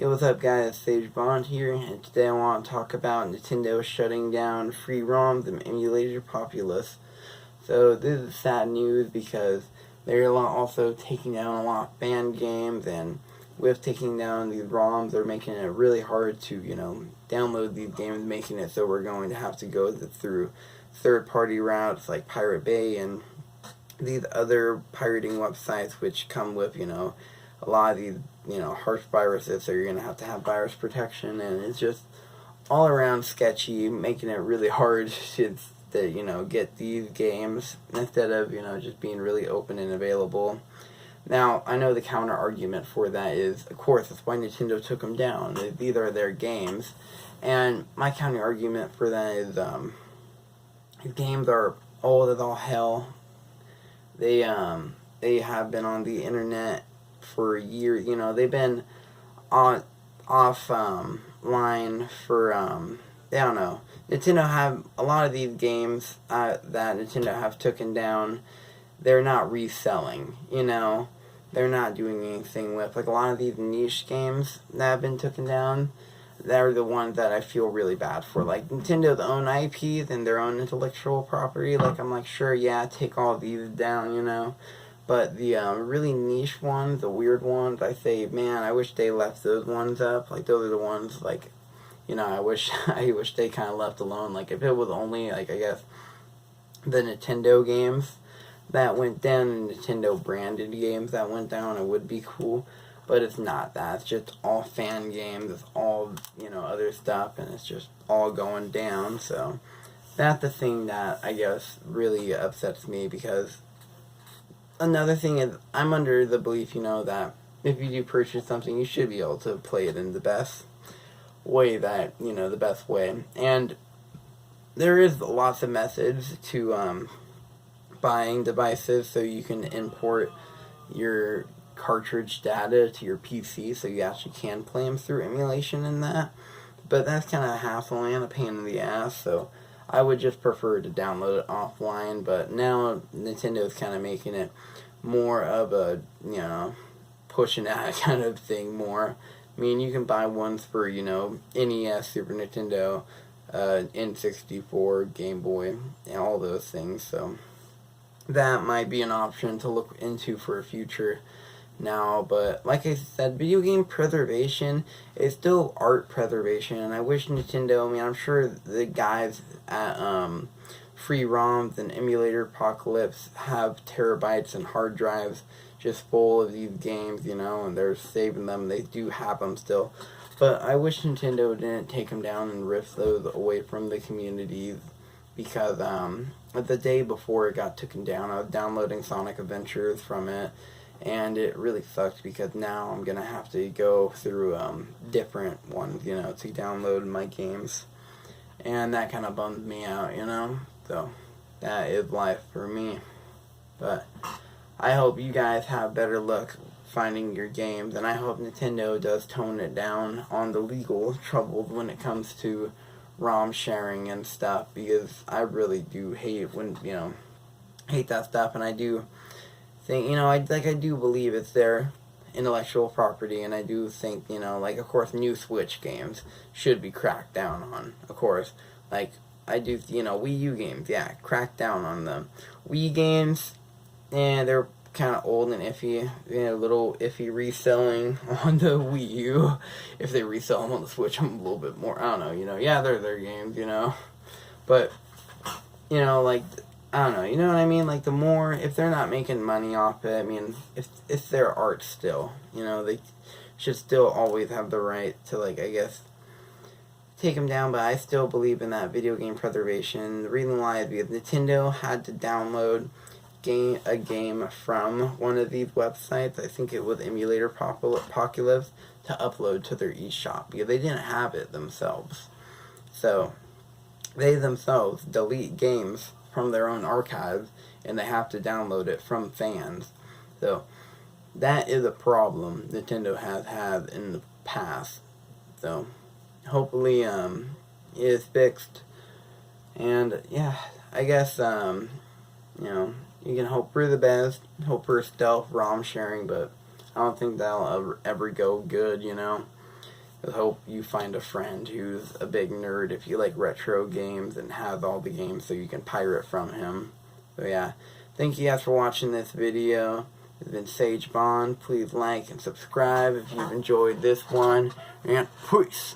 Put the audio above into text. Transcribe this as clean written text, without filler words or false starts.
Hey, what's up guys, Sage Bond here, and today I want to talk about Nintendo shutting down free ROMs and emulator populace. So this is sad news because they're also taking down a lot of fan games, and with taking down these ROMs, they're making it really hard to, download these games, making it so we're going to have to go through third-party routes like Pirate Bay and these other pirating websites which come with, a lot of these, harsh viruses, so you're going to have virus protection, and it's just all around sketchy, making it really hard to get these games instead of, just being really open and available. Now, I know the counter argument for that is, of course, that's why Nintendo took them down. These are their games, and my counter argument for that is, these games are old as all hell. They have been on the internet for years. They've been line for I don't know. Nintendo have a lot of these games that Nintendo have taken down. They're not reselling. They're not doing anything with, like, a lot of these niche games that have been taken down. They're the ones that I feel really bad for. Like, Nintendo's own IPs and their own intellectual property. Like, I'm like, sure, yeah, take all these down, But the really niche ones, the weird ones, I say, man, I wish they left those ones up. Like, those are the ones, like, I wish they kind of left alone. Like, if it was only, like, I guess, the Nintendo games that went down, and Nintendo branded games that went down, it would be cool. But it's not that. It's just all fan games. It's all, other stuff, and it's just all going down. So that's the thing that, I guess, really upsets me, because another thing is, I'm under the belief, that if you do purchase something, you should be able to play it in the best way the best way. And there is lots of methods to buying devices, so you can import your cartridge data to your PC, so you actually can play them through emulation and that. But that's kind of a hassle and a pain in the ass, so I would just prefer to download it offline. But now Nintendo is kind of making it more of a, pushing that kind of thing more. I mean, you can buy ones for, NES, Super Nintendo, N64, Game Boy, and all those things. So that might be an option to look into for a future now. But like I said, video game preservation is still art preservation, and I wish Nintendo, I'm sure the guys at Free ROMs and Emulator Apocalypse have terabytes and hard drives just full of these games, and they're saving them. They do have them still. But I wish Nintendo didn't take them down and rip those away from the communities, because the day before it got taken down, I was downloading Sonic Adventures from it, and it really sucked, because now I'm going to have to go through different ones, to download my games. And that kind of bummed me out, So that is life for me. But I hope you guys have better luck finding your games, and I hope Nintendo does tone it down on the legal troubles when it comes to ROM sharing and stuff, because I really do hate when, hate that stuff. And I do think, I do believe it's their intellectual property, and I do think, of course, new Switch games should be cracked down on, of course. Like, I do, Wii U games, yeah, crack down on them. Wii games, and they're kind of old and iffy, a little iffy reselling on the Wii U. If they resell them on the Switch, I'm a little bit more, I don't know, yeah, they're their games, but, like, I don't know, you know what I mean? Like, the more, if they're not making money off it, if it's their art still, they should still always have the right to, like, I guess, take them down. But I still believe in that video game preservation. The reason why is because Nintendo had to download a game from one of these websites, I think it was Emulator Apocalypse, to upload to their eShop, because they didn't have it themselves. So they themselves delete games from their own archives, and they have to download it from fans. So that is a problem Nintendo has had in the past. So hopefully it is fixed. And yeah, I guess you can hope for the best, hope for stealth ROM sharing, but I don't think that'll ever go good, I hope you find a friend who's a big nerd if you like retro games and has all the games so you can pirate from him. So yeah, thank you guys for watching this video. It's been Sage Bond. Please like and subscribe if you've enjoyed this one. And peace.